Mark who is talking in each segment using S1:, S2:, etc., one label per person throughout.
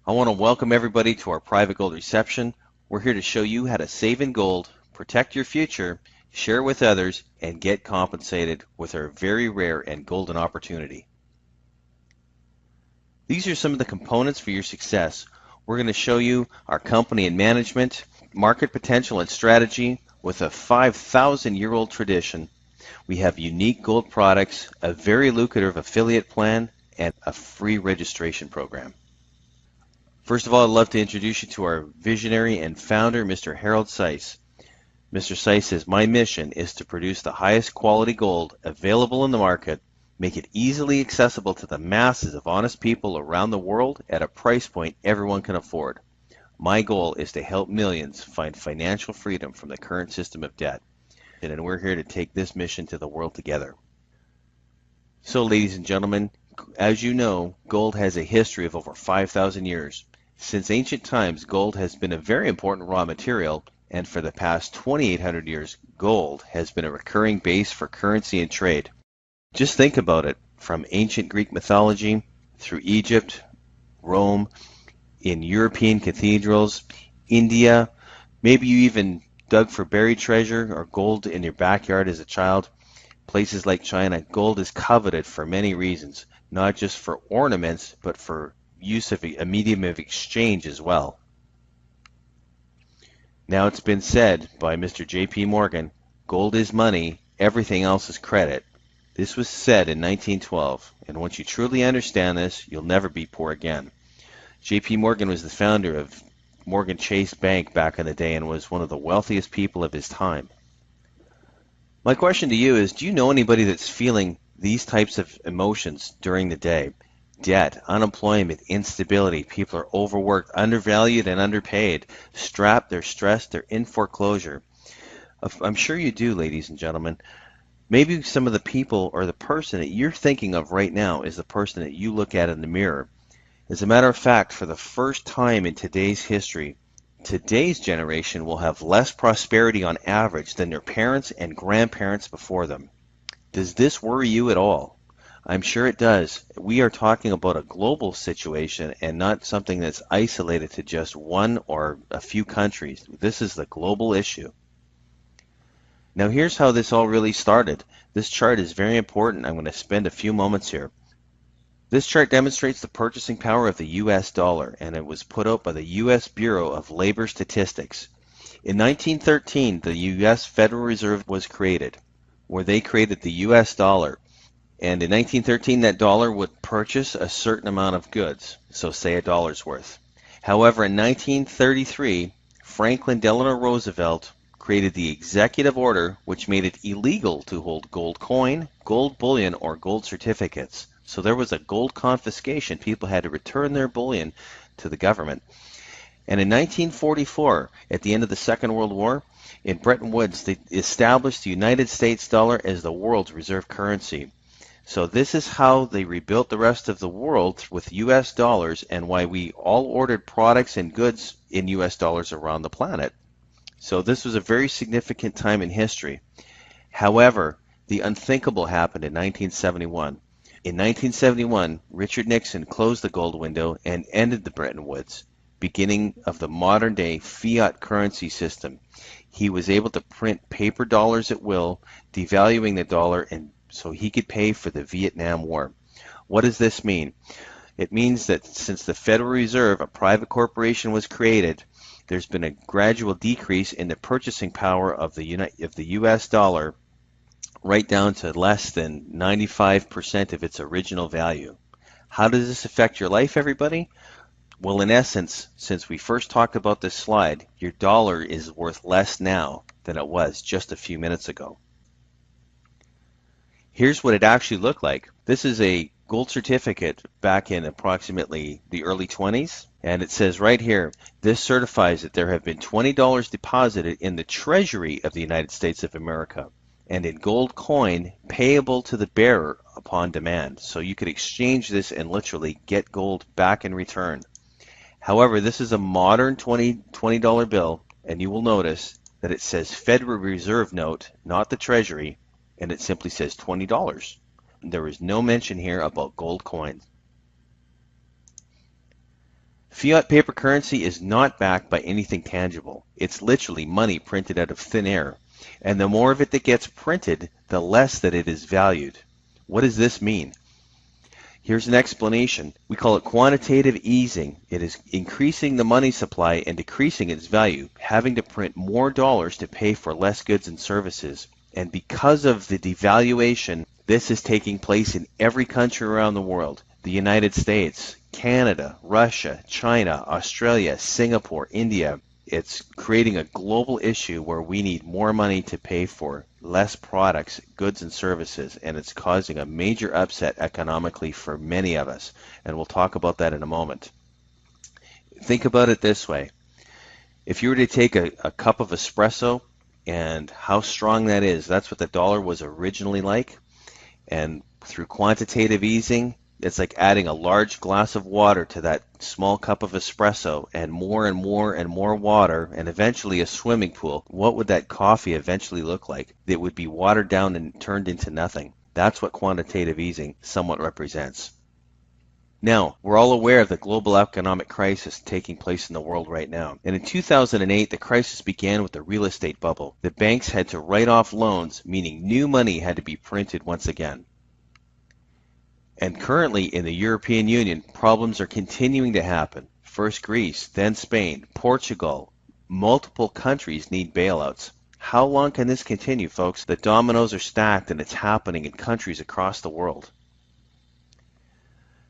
S1: I want to welcome everybody to our private gold reception. We're here to show you how to save in gold, protect your future, share with others, and get compensated with our very rare and golden opportunity. These are some of the components for your success. We're going to show you our company and management, market potential and strategy with a 5,000-year-old tradition. We have unique gold products, a very lucrative affiliate plan, and a free registration program. First of all, I'd love to introduce you to our visionary and founder, Mr. Harold Seiss. Mr. Seiss says, my mission is to produce the highest quality gold available in the market, make it easily accessible to the masses of honest people around the world at a price point everyone can afford. My goal is to help millions find financial freedom from the current system of debt. And we're here to take this mission to the world together. So, ladies and gentlemen, as you know, gold has a history of over 5,000 years. Since ancient times, gold has been a very important raw material, and for the past 2,800 years, gold has been a recurring base for currency and trade. Just think about it, from ancient Greek mythology, through Egypt, Rome, in European cathedrals, India, maybe you even dug for buried treasure or gold in your backyard as a child. Places like China, gold is coveted for many reasons, not just for ornaments, but for use of a medium of exchange as well. Now it's been said by Mr. J.P. Morgan, gold is money, everything else is credit. This was said in 1912, and once you truly understand this, you'll never be poor again. J.P. Morgan was the founder of Morgan Chase Bank back in the day and was one of the wealthiest people of his time. My question to you is, do you know anybody that's feeling these types of emotions during the day? Debt, unemployment, instability, people are overworked, undervalued, and underpaid, strapped, they're stressed, they're in foreclosure. I'm sure you do, ladies and gentlemen. Maybe some of the people or the person that you're thinking of right now is the person that you look at in the mirror. As a matter of fact, for the first time in today's history, today's generation will have less prosperity on average than their parents and grandparents before them. Does this worry you at all? I'm sure it does. We are talking about a global situation and not something that's isolated to just one or a few countries. This is the global issue. Now here's how this all really started. This chart is very important. I'm going to spend a few moments here. This chart demonstrates the purchasing power of the US dollar, and it was put out by the US Bureau of Labor Statistics. In 1913, the US Federal Reserve was created, where they created the US dollar. And in 1913, that dollar would purchase a certain amount of goods, so say a dollar's worth. However, in 1933, Franklin Delano Roosevelt created the executive order which made it illegal to hold gold coin, gold bullion, or gold certificates. So there was a gold confiscation. People had to return their bullion to the government. And in 1944, at the end of the Second World War, in Bretton Woods, they established the United States dollar as the world's reserve currency. So this is how they rebuilt the rest of the world with US dollars, and why we all ordered products and goods in US dollars around the planet. So this was a very significant time in history. However, the unthinkable happened in 1971. In 1971, Richard Nixon closed the gold window and ended the Bretton Woods, beginning of the modern day fiat currency system. He was able to print paper dollars at will, devaluing the dollar, and so he could pay for the Vietnam War. What does this mean? It means that since the Federal Reserve, a private corporation, was created, there's been a gradual decrease in the purchasing power of the US dollar, right down to less than 95% of its original value. How does this affect your life, everybody? Well, in essence, since we first talked about this slide, your dollar is worth less now than it was just a few minutes ago. Here's what it actually looked like. This is a gold certificate back in approximately the early 20s, and it says right here, this certifies that there have been $20 deposited in the Treasury of the United States of America and in gold coin payable to the bearer upon demand. So you could exchange this and literally get gold back in return. However, this is a modern $20 bill, and you will notice that it says Federal Reserve note, not the Treasury, and it simply says $20. There is no mention here about gold coins. Fiat paper currency is not backed by anything tangible. It's literally money printed out of thin air. And the more of it that gets printed, the less that it is valued. What does this mean? Here's an explanation. We call it quantitative easing. It is increasing the money supply and decreasing its value, having to print more dollars to pay for less goods and services. And because of the devaluation, this is taking place in every country around the world. The United States, Canada, Russia, China, Australia, Singapore, India. It's creating a global issue where we need more money to pay for less products, goods, and services, and it's causing a major upset economically for many of us, and we'll talk about that in a moment. Think about it this way. If you were to take a cup of espresso and how strong that is, that's what the dollar was originally like, and through quantitative easing, it's like adding a large glass of water to that small cup of espresso and more and more and more water and eventually a swimming pool. What would that coffee eventually look like? It would be watered down and turned into nothing. That's what quantitative easing somewhat represents. Now, we're all aware of the global economic crisis taking place in the world right now. And in 2008, the crisis began with the real estate bubble. The banks had to write off loans, meaning new money had to be printed once again. And currently in the European Union, problems are continuing to happen. First Greece, then Spain, Portugal. Multiple countries need bailouts. How long can this continue, folks? The dominoes are stacked and it's happening in countries across the world.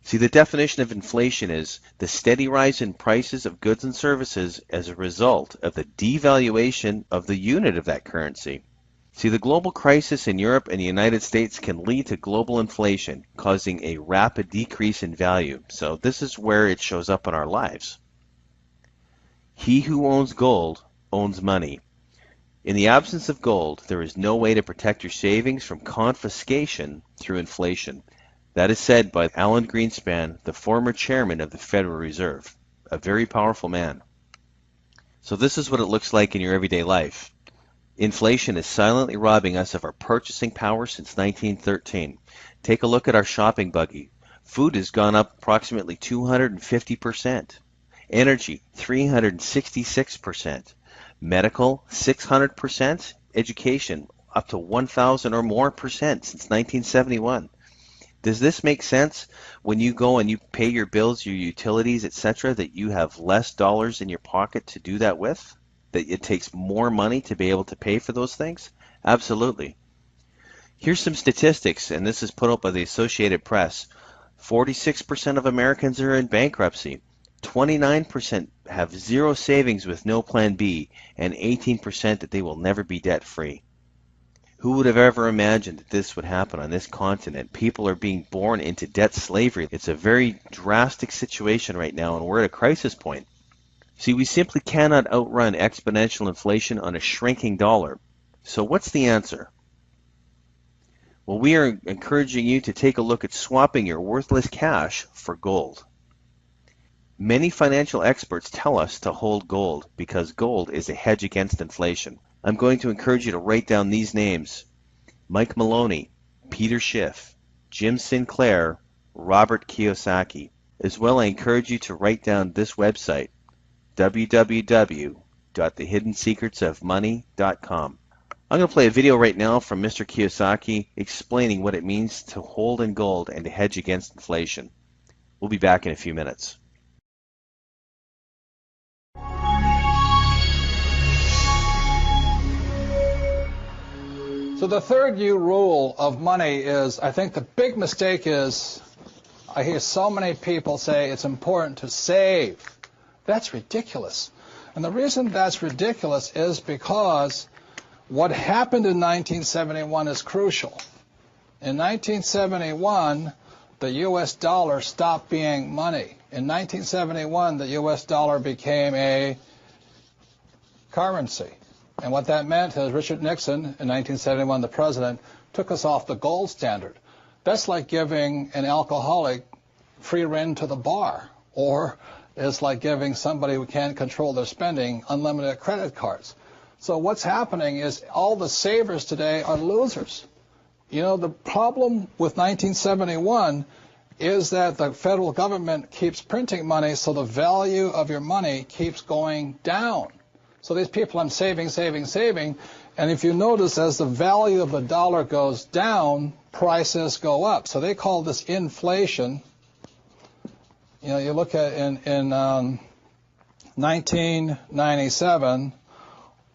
S1: See, the definition of inflation is the steady rise in prices of goods and services as a result of the devaluation of the unit of that currency. See, the global crisis in Europe and the United States can lead to global inflation, causing a rapid decrease in value. So this is where it shows up in our lives. He who owns gold owns money. In the absence of gold, there is no way to protect your savings from confiscation through inflation. That is said by Alan Greenspan, the former chairman of the Federal Reserve, a very powerful man. So this is what it looks like in your everyday life. Inflation is silently robbing us of our purchasing power since 1913. Take a look at our shopping buggy. Food has gone up approximately 250%. Energy, 366%. Medical, 600%. Education, up to 1,000 or more percent since 1971. Does this make sense when you go and you pay your bills, your utilities, etc., that you have less dollars in your pocket to do that with? That it takes more money to be able to pay for those things? Absolutely. Here's some statistics, and this is put up by the Associated Press. 46% of Americans are in bankruptcy. 29% have zero savings with no plan B, and 18% that they will never be debt-free. Who would have ever imagined that this would happen on this continent? People are being born into debt slavery. It's a very drastic situation right now, and we're at a crisis point. See, we simply cannot outrun exponential inflation on a shrinking dollar. So what's the answer? Well, we are encouraging you to take a look at swapping your worthless cash for gold. Many financial experts tell us to hold gold because gold is a hedge against inflation. I'm going to encourage you to write down these names: Mike Maloney, Peter Schiff, Jim Sinclair, Robert Kiyosaki. As well, I encourage you to write down this website, www.thehiddensecretsofmoney.com. I'm going to play a video right now from Mr. Kiyosaki explaining what it means to hold in gold and to hedge against inflation. We'll be back in a few minutes.
S2: So the third U rule of money is, I think the big mistake is, I hear so many people say it's important to save. That's ridiculous. And the reason that's ridiculous is because what happened in 1971 is crucial. In 1971, the U.S. dollar stopped being money. In 1971, the U.S. dollar became a currency. And what that meant is Richard Nixon, in 1971, the president, took us off the gold standard. That's like giving an alcoholic free rein to the bar, or it's like giving somebody who can't control their spending unlimited credit cards. So what's happening is all the savers today are losers. You know, the problem with 1971 is that the federal government keeps printing money, so the value of your money keeps going down. So these people, I'm saving, and if you notice, as the value of the dollar goes down, prices go up. So they call this inflation. You know, you look at in 1997,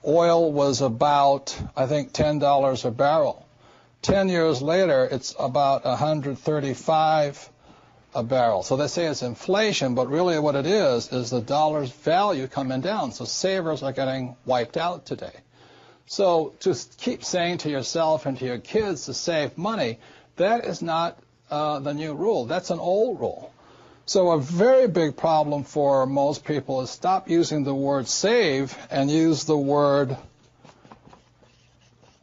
S2: oil was about, I think, $10 a barrel. 10 years later, it's about 135 a barrel. So they say it's inflation, but really what it is the dollar's value coming down. So savers are getting wiped out today. So to keep saying to yourself and to your kids to save money, that is not the new rule. That's an old rule. So a very big problem for most people is stop using the word save and use the word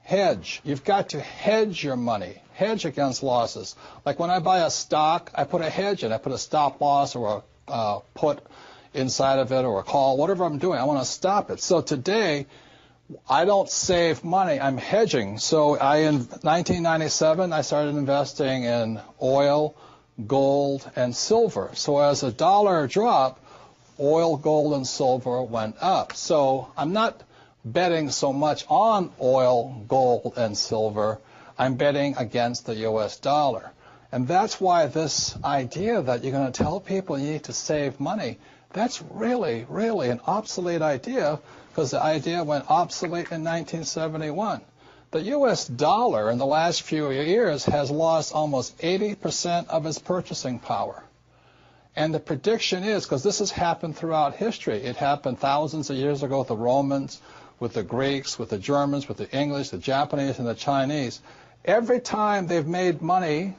S2: hedge. You've got to hedge your money, hedge against losses. Like when I buy a stock, I put a hedge in. I put a stop loss or a put inside of it or a call, whatever I'm doing. I want to stop it. So today, I don't save money. I'm hedging. So in 1997, I started investing in oil, gold, and silver. So as the dollar dropped, oil, gold, and silver went up. So I'm not betting so much on oil, gold, and silver. I'm betting against the U.S. dollar. And that's why this idea that you're going to tell people you need to save money, that's really, really an obsolete idea, because the idea went obsolete in 1971. The U.S. dollar in the last few years has lost almost 80% of its purchasing power. And the prediction is, because this has happened throughout history, it happened thousands of years ago with the Romans, with the Greeks, with the Germans, with the English, the Japanese, and the Chinese. Every time they've made money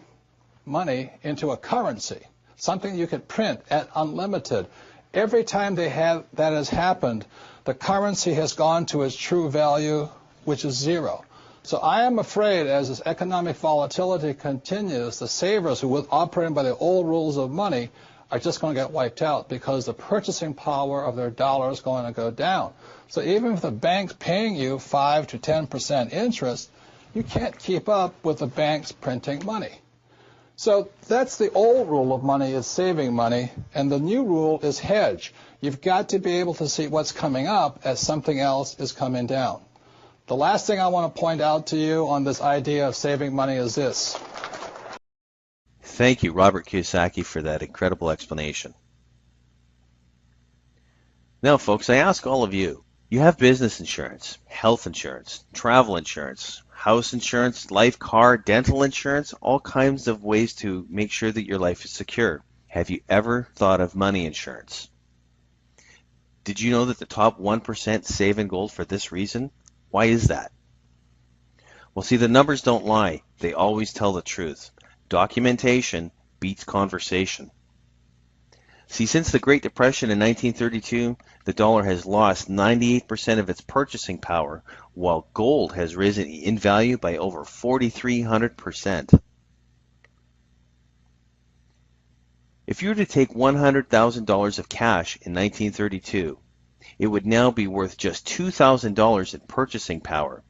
S2: into a currency, something you could print at unlimited, every time that has happened, the currency has gone to its true value, which is zero. So I am afraid as this economic volatility continues, the savers who were operating by the old rules of money are just going to get wiped out because the purchasing power of their dollar is going to go down. So even if the bank's paying you 5 to 10% interest, you can't keep up with the banks printing money. So that's the old rule of money, is saving money, and the new rule is hedge. You've got to be able to see what's coming up as something else is coming down. The last thing I want to point out to you on this idea of saving money is this.
S1: Thank you, Robert Kiyosaki, for that incredible explanation. Now, folks, I ask all of you, you have business insurance, health insurance, travel insurance, house insurance, life, car, dental insurance, all kinds of ways to make sure that your life is secure. Have you ever thought of money insurance? Did you know that the top 1% save in gold for this reason? Why is that? Well, see, the numbers don't lie. They always tell the truth. Documentation beats conversation. See, since the Great Depression in 1932, the dollar has lost 98% of its purchasing power, while gold has risen in value by over 4,300%. If you were to take $100,000 of cash in 1932, it would now be worth just $2,000 in purchasing power.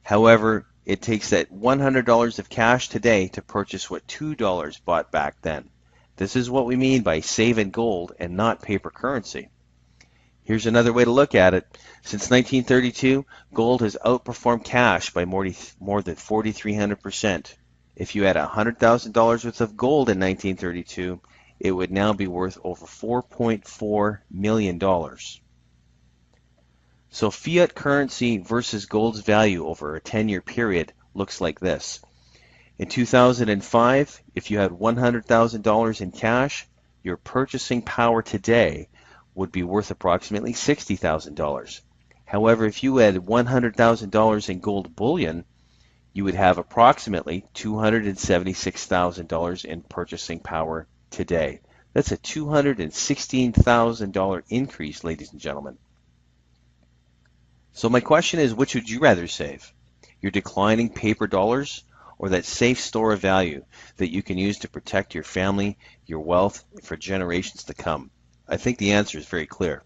S1: However, it takes that $100 of cash today to purchase what $2 bought back then. This is what we mean by saving gold and not paper currency. Here's another way to look at it. Since 1932, gold has outperformed cash by more than 4,300%. If you had $100,000 worth of gold in 1932, it would now be worth over $4.4 million. So fiat currency versus gold's value over a 10-year period looks like this. In 2005, if you had $100,000 in cash, your purchasing power today would be worth approximately $60,000. However, if you had $100,000 in gold bullion, you would have approximately $276,000 in purchasing power today. That's a $216,000 increase, ladies and gentlemen. So my question is, which would you rather save? Your declining paper dollars, or that safe store of value that you can use to protect your family, your wealth, for generations to come? I think the answer is very clear.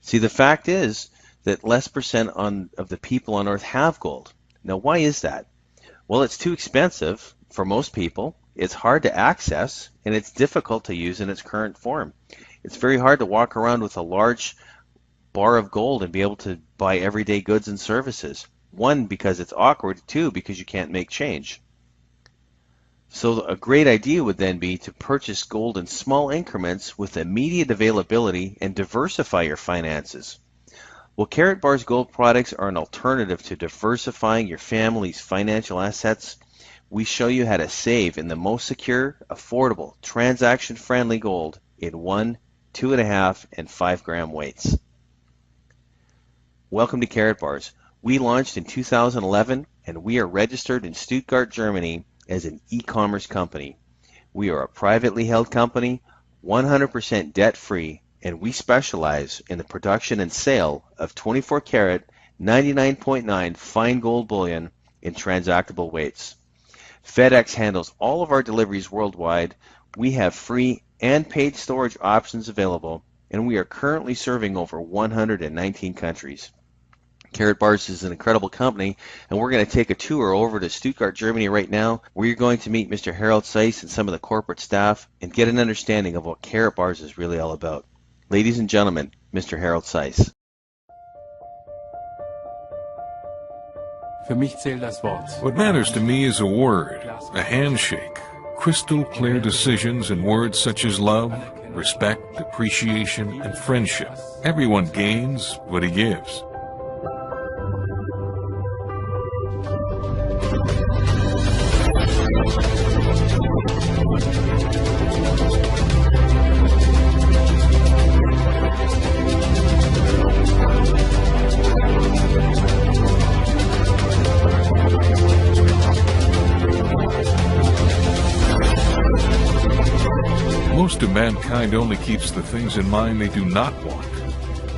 S1: See, the fact is that less percent of the people on Earth have gold. Now, why is that? Well, it's too expensive for most people, It's hard to access, and it's difficult to use in its current form. It's very hard to walk around with a large bar of gold and be able to buy everyday goods and services. One, because it's awkward. Two, because you can't make change. So a great idea would then be to purchase gold in small increments with immediate availability and diversify your finances. Well, Karatbars gold products are an alternative to diversifying your family's financial assets. We show you how to save in the most secure, affordable, transaction-friendly gold in 1, 2.5, and 5 gram weights. Welcome to Karatbars. We launched in 2011 and we are registered in Stuttgart, Germany as an e-commerce company. We are a privately held company, 100% debt-free, and we specialize in the production and sale of 24 karat, 99.9 fine gold bullion in transactable weights. FedEx handles all of our deliveries worldwide. We have free and paid storage options available, and we are currently serving over 119 countries. Karatbars is an incredible company, and we're going to take a tour over to Stuttgart, Germany right now, where you're going to meet Mr. Harold Seiss and some of the corporate staff and get an understanding of what Karatbars is really all about. Ladies and gentlemen, Mr. Harold Seiss.
S3: What matters to me is a word, a handshake, crystal clear decisions in words such as love, respect, appreciation, and friendship. Everyone gains what he gives. Most of mankind only keeps the things in mind they do not want.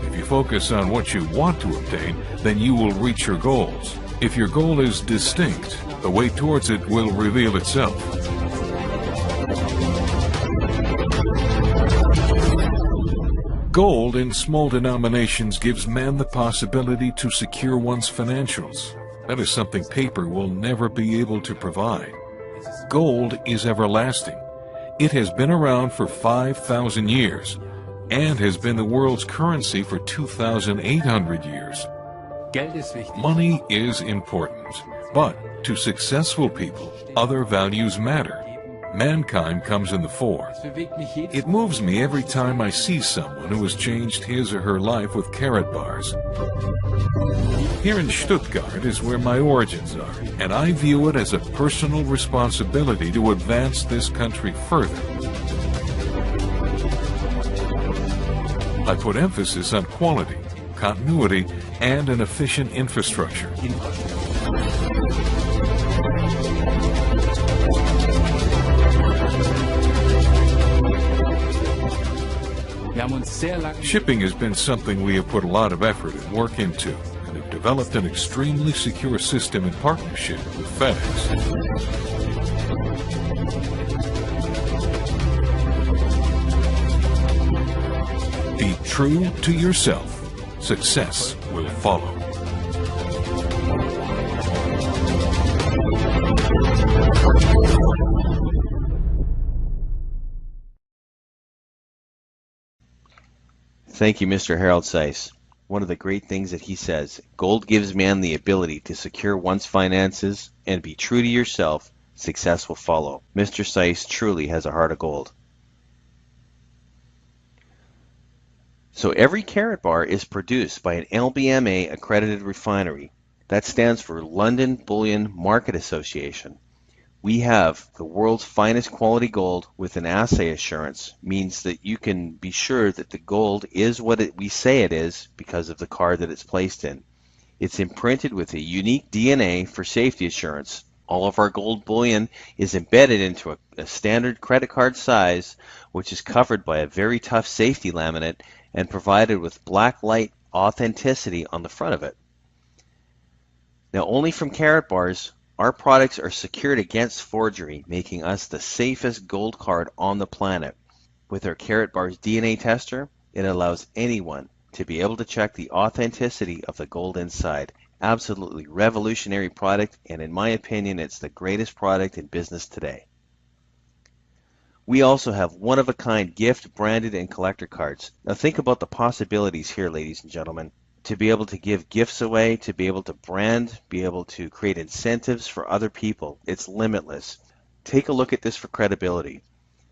S3: If you focus on what you want to obtain, then you will reach your goals. If your goal is distinct, the way towards it will reveal itself. Gold in small denominations gives man the possibility to secure one's financials. That is something paper will never be able to provide. Gold is everlasting. It has been around for 5,000 years and has been the world's currency for 2,800 years. Money is important, but to successful people, other values matter. Mankind comes in the fore. It moves me every time I see someone who has changed his or her life with Karatbars. Here in Stuttgart is where my origins are, and I view it as a personal responsibility to advance this country further. I put emphasis on quality, continuity, and an efficient infrastructure. Shipping has been something we have put a lot of effort and work into, and have developed an extremely secure system in partnership with FedEx. Be true to yourself. Success will follow.
S1: Thank you, Mr. Harold Seiss. One of the great things that he says, gold gives man the ability to secure one's finances and be true to yourself. Success will follow. Mr. Seiss truly has a heart of gold. So every Karatbar is produced by an LBMA accredited refinery. That stands for London Bullion Market Association. We have the world's finest quality gold with an assay assurance, means that you can be sure that the gold is what we say it is because of the card that it's placed in. It's imprinted with a unique DNA for safety assurance. All of our gold bullion is embedded into a standard credit card size, which is covered by a very tough safety laminate and provided with black light authenticity on the front of it. Now, only from Karatbars, our products are secured against forgery, making us the safest gold card on the planet. With our Karatbars DNA tester, it allows anyone to be able to check the authenticity of the gold inside. Absolutely revolutionary product, and in my opinion, it's the greatest product in business today. We also have one-of-a-kind gift, branded, and collector cards. Now think about the possibilities here, ladies and gentlemen. To be able to give gifts away, to be able to brand, be able to create incentives for other people. It's limitless. Take a look at this for credibility.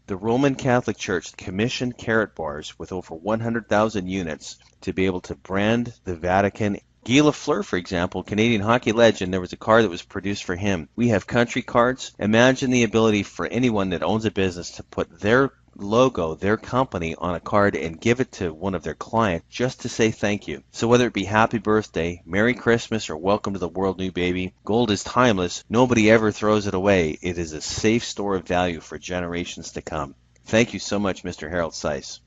S1: The Roman Catholic Church commissioned Karatbars with over 100,000 units to be able to brand the Vatican. Guy Lafleur, for example, Canadian hockey legend, there was a card that was produced for him. We have country cards. Imagine the ability for anyone that owns a business to put their logo, their company on a card and give it to one of their clients just to say thank you. So whether it be happy birthday, Merry Christmas, or welcome to the world, new baby, gold is timeless. Nobody ever throws it away. It is a safe store of value for generations to come. Thank you so much, Mr. Harold Seiss.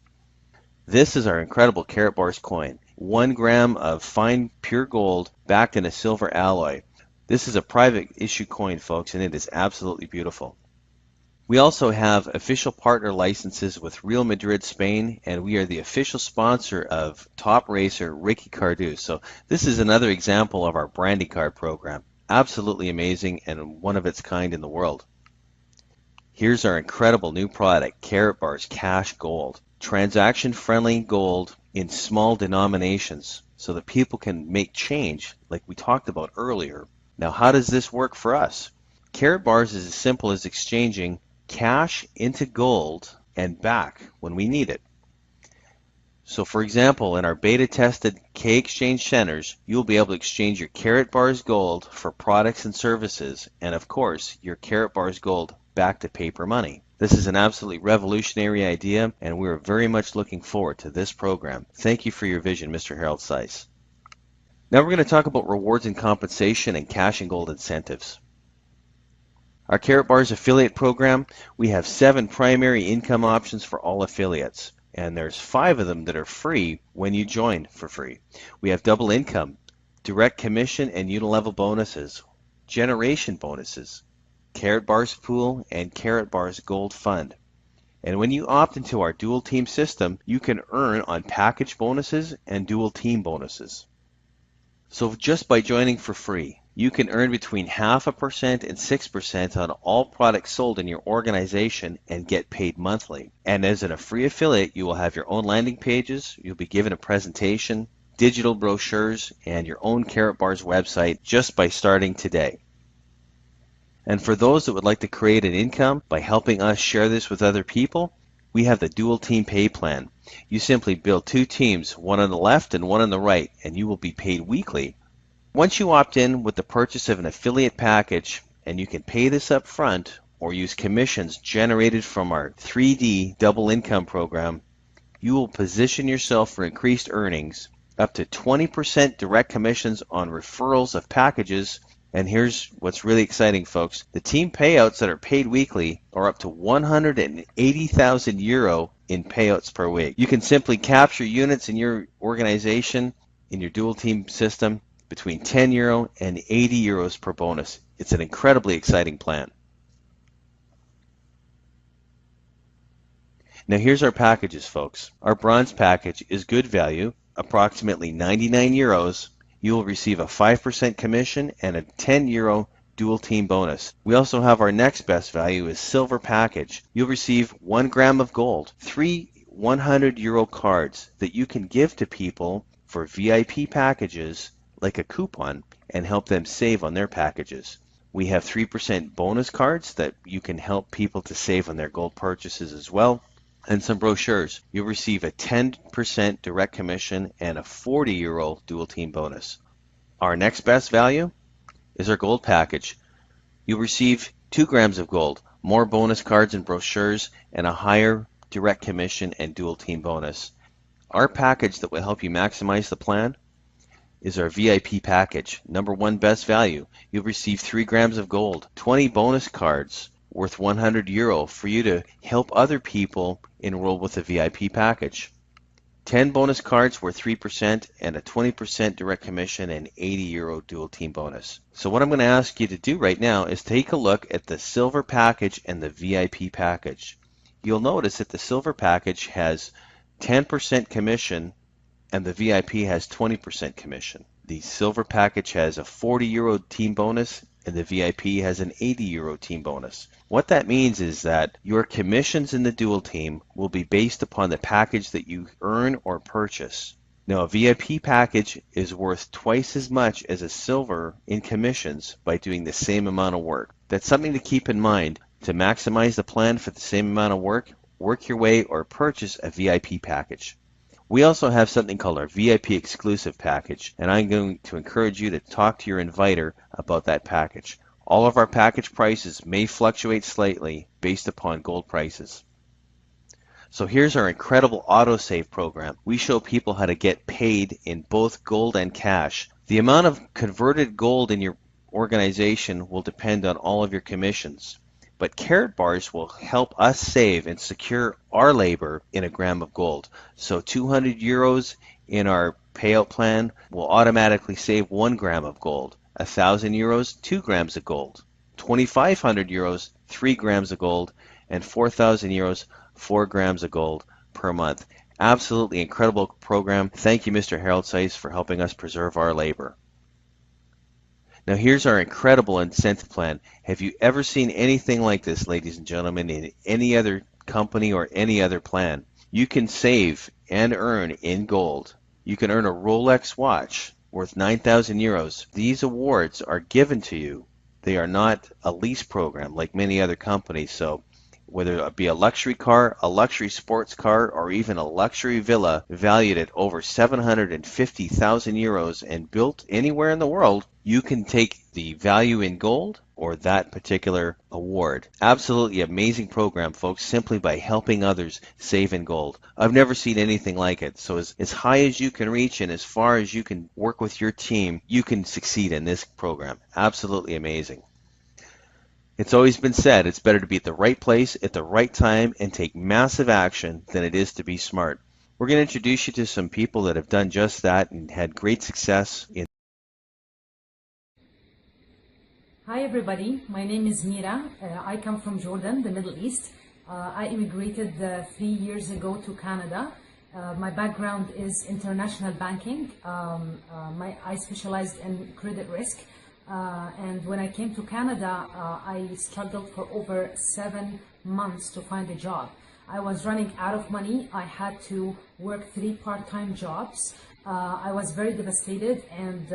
S1: This is our incredible Karatbars coin. 1 gram of fine pure gold backed in a silver alloy. This is a private issue coin, folks, and it is absolutely beautiful. We also have official partner licenses with Real Madrid, Spain, and we are the official sponsor of top racer Ricky Cardew. So this is another example of our branding card program. Absolutely amazing and one of its kind in the world. Here's our incredible new product, Karatbars Cash Gold. Transaction-friendly gold in small denominations so that people can make change like we talked about earlier. Now, how does this work for us? Karatbars is as simple as exchanging cash into gold and back when we need it. So for example, in our beta-tested K-Exchange centers, you'll be able to exchange your Karatbars gold for products and services, and of course, your Karatbars gold back to paper money. This is an absolutely revolutionary idea, and we are very much looking forward to this program. Thank you for your vision, Mr. Harold Seiss. Now we're going to talk about rewards and compensation and cash and gold incentives. Our Karatbars affiliate program, we have 7 primary income options for all affiliates, and there's 5 of them that are free when you join for free. We have double income, direct commission and unilevel bonuses, generation bonuses, Karatbars pool, and Karatbars gold fund. And when you opt into our dual team system, you can earn on package bonuses and dual team bonuses. So just by joining for free, you can earn between 0.5% and 6% on all products sold in your organization and get paid monthly. And as a free affiliate, you will have your own landing pages, you'll be given a presentation, digital brochures, and your own Karatbars website just by starting today. And for those that would like to create an income by helping us share this with other people, we have the dual team pay plan. You simply build 2 teams, one on the left and one on the right, and you will be paid weekly. Once you opt in with the purchase of an affiliate package, and you can pay this up front or use commissions generated from our 3D double income program, you will position yourself for increased earnings, up to 20% direct commissions on referrals of packages. And here's what's really exciting, folks. The team payouts that are paid weekly are up to 180,000 euro in payouts per week. You can simply capture units in your organization in your dual team system between 10 euro and 80 euros per bonus. It's an incredibly exciting plan. Now here's our packages, folks. Our bronze package is good value, approximately 99 euros. You will receive a 5% commission and a 10 euro dual team bonus. We also have our next best value is silver package. You'll receive 1 gram of gold, 3 100 euro cards that you can give to people for VIP packages like a coupon and help them save on their packages. We have 3% bonus cards that you can help people to save on their gold purchases as well. And some brochures. You'll receive a 10% direct commission and a 40 euro dual team bonus. Our next best value is our gold package. You'll receive 2 grams of gold, more bonus cards and brochures, and a higher direct commission and dual team bonus. Our package that will help you maximize the plan is our VIP package. Number 1 best value. You'll receive 3 grams of gold, 20 bonus cards worth 100 euro for you to help other people enroll with a VIP package. 10 bonus cards worth 3% and a 20% direct commission and 80 euro dual team bonus. So what I'm going to ask you to do right now is take a look at the silver package and the VIP package. You'll notice that the silver package has 10% commission and the VIP has 20% commission. The silver package has a 40 euro team bonus and the VIP has an €80 team bonus. What that means is that your commissions in the dual team will be based upon the package that you earn or purchase. Now, a VIP package is worth twice as much as a silver in commissions by doing the same amount of work. That's something to keep in mind. To maximize the plan for the same amount of work, work your way or purchase a VIP package. We also have something called our VIP exclusive package, and I'm going to encourage you to talk to your inviter about that package. All of our package prices may fluctuate slightly based upon gold prices. So here's our incredible autosave program. We show people how to get paid in both gold and cash. The amount of converted gold in your organization will depend on all of your commissions. But Karatbars will help us save and secure our labor in a gram of gold. So €200 in our payout plan will automatically save 1 gram of gold. €1,000, 2 grams of gold. €2,500, 3 grams of gold. And €4,000, 4 grams of gold per month. Absolutely incredible program. Thank you, Mr. Harold Seiss, for helping us preserve our labor. Now here's our incredible incentive plan. Have you ever seen anything like this, ladies and gentlemen, in any other company or any other plan? You can save and earn in gold. You can earn a Rolex watch worth €9,000. These awards are given to you. They are not a lease program like many other companies, so whether it be a luxury car, a luxury sports car, or even a luxury villa valued at over €750,000 and built anywhere in the world, you can take the value in gold or that particular award. Absolutely amazing program, folks, simply by helping others save in gold. I've never seen anything like it. So as high as you can reach and as far as you can work with your team, you can succeed in this program. Absolutely amazing. It's always been said, it's better to be at the right place at the right time and take massive action than it is to be smart. We're going to introduce you to some people that have done just that and had great success in.
S4: Hi everybody, my name is Mira. I come from Jordan, the Middle East. I immigrated 3 years ago to Canada. My background is international banking. I specialized in credit risk. And when I came to Canada, I struggled for over 7 months to find a job. I was running out of money. I had to work 3 part-time jobs. I was very devastated and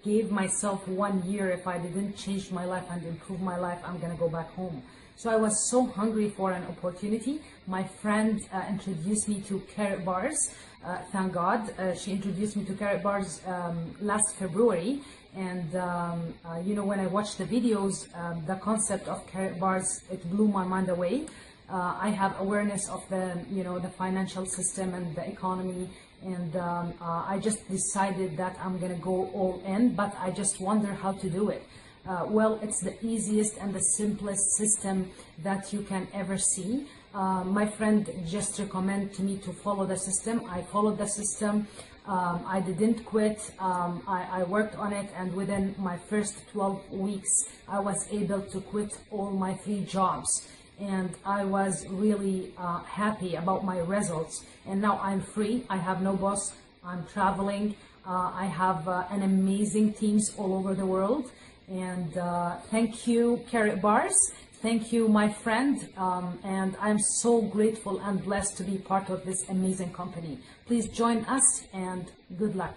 S4: gave myself 1 year. If I didn't change my life and improve my life, I'm gonna go back home. So I was so hungry for an opportunity. My friend introduced me to Karatbars. Thank God. She introduced me to Karatbars last February. And you know, when I watched the videos, the concept of Karatbars, it blew my mind away. I have awareness of the, the financial system and the economy, and I just decided that I'm gonna go all in, but I just wonder how to do it. Well, it's the easiest and the simplest system that you can ever see. My friend just recommended to me to follow the system. I followed the system. I didn't quit. I worked on it, and within my first 12 weeks, I was able to quit all my 3 jobs. And I was really happy about my results. And now I'm free. I have no boss. I'm traveling. I have an amazing teams all over the world. And thank you, Karatbars. Thank you, my friend. And I'm so grateful and blessed to be part of this amazing company. Please join us, and good luck.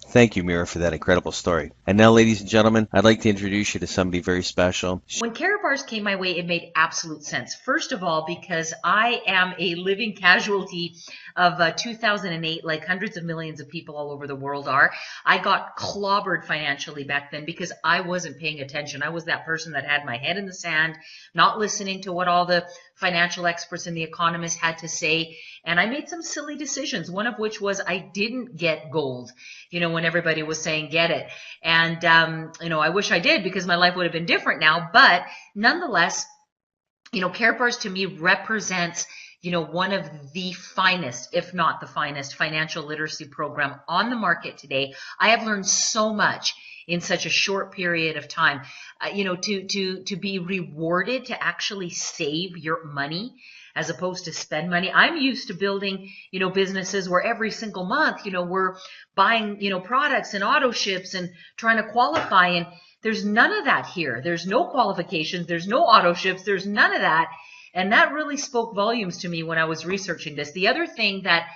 S1: Thank you, Mira, for that incredible story. And now, ladies and gentlemen, I'd like to introduce you to somebody very special.
S5: When Karatbars came my way, it made absolute sense. First of all, because I am a living casualty of 2008, like hundreds of millions of people all over the world are. I got clobbered financially back then because I wasn't paying attention. I was that person that had my head in the sand, not listening to what all the financial experts and the economists had to say. And I made some silly decisions, one of which was I didn't get gold, when everybody was saying get it. And, I wish I did, because my life would have been different now. But nonetheless, Karatbars to me represents, one of the finest, if not the finest, financial literacy program on the market today. I have learned so much in such a short period of time. To be rewarded to actually save your money as opposed to spend money. I'm used to building, businesses where every single month, we're buying, products and auto ships and trying to qualify. And there's none of that here. There's no qualifications. There's no auto ships. There's none of that. And that really spoke volumes to me when I was researching this. The other thing that,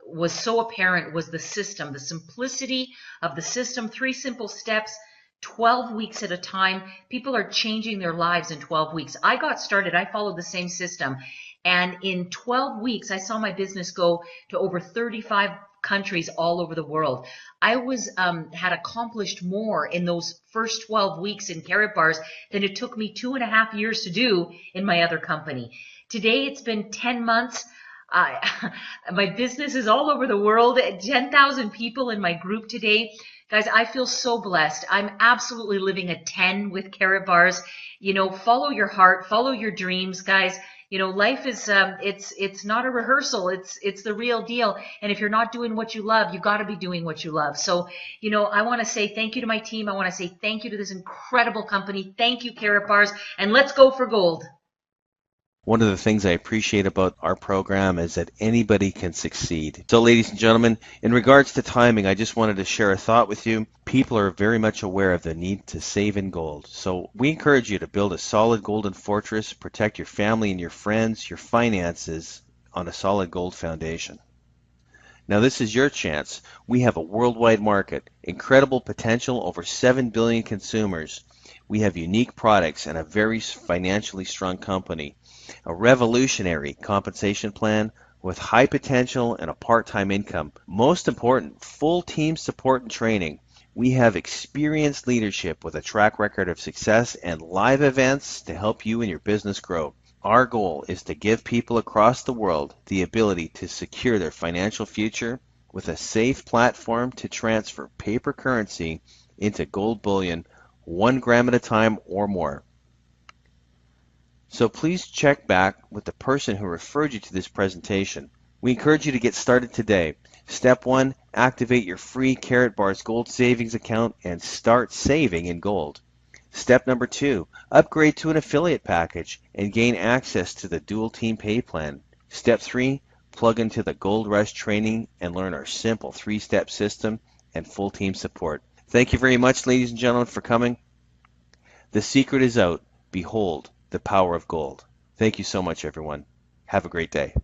S5: was so apparent was the system, the simplicity of the system, 3 simple steps, 12 weeks at a time. People are changing their lives in 12 weeks. I got started, I followed the same system. And in 12 weeks, I saw my business go to over 35 countries all over the world. I had accomplished more in those first 12 weeks in Karatbars than it took me 2.5 years to do in my other company. Today, it's been 10 months. My business is all over the world, 10,000 people in my group today. Guys, I feel so blessed. I'm absolutely living a 10 with Karatbars. Follow your heart, follow your dreams, guys. Life is, it's not a rehearsal. It's the real deal. And if you're not doing what you love, you got to be doing what you love. So, I want to say thank you to my team. I want to say thank you to this incredible company. Thank you, Karatbars, and let's go for gold.
S1: One of the things I appreciate about our program is that anybody can succeed. So ladies and gentlemen, in regards to timing, I just wanted to share a thought with you. People are very much aware of the need to save in gold. So we encourage you to build a solid golden fortress, protect your family and your friends, your finances on a solid gold foundation. Now this is your chance. We have a worldwide market, incredible potential, over 7 billion consumers. We have unique products and a very financially strong company. A revolutionary compensation plan with high potential and a part-time income. Most important, full team support and training. We have experienced leadership with a track record of success and live events to help you and your business grow. Our goal is to give people across the world the ability to secure their financial future with a safe platform to transfer paper currency into gold bullion 1 gram at a time or more. So please check back with the person who referred you to this presentation. We encourage you to get started today. Step 1, activate your free Karatbars Gold Savings account and start saving in gold. Step number 2, upgrade to an affiliate package and gain access to the dual team pay plan. Step 3, plug into the Gold Rush training and learn our simple 3-step system and full team support. Thank you very much, ladies and gentlemen, for coming. The secret is out. Behold the power of gold. Thank you so much, everyone. Have a great day.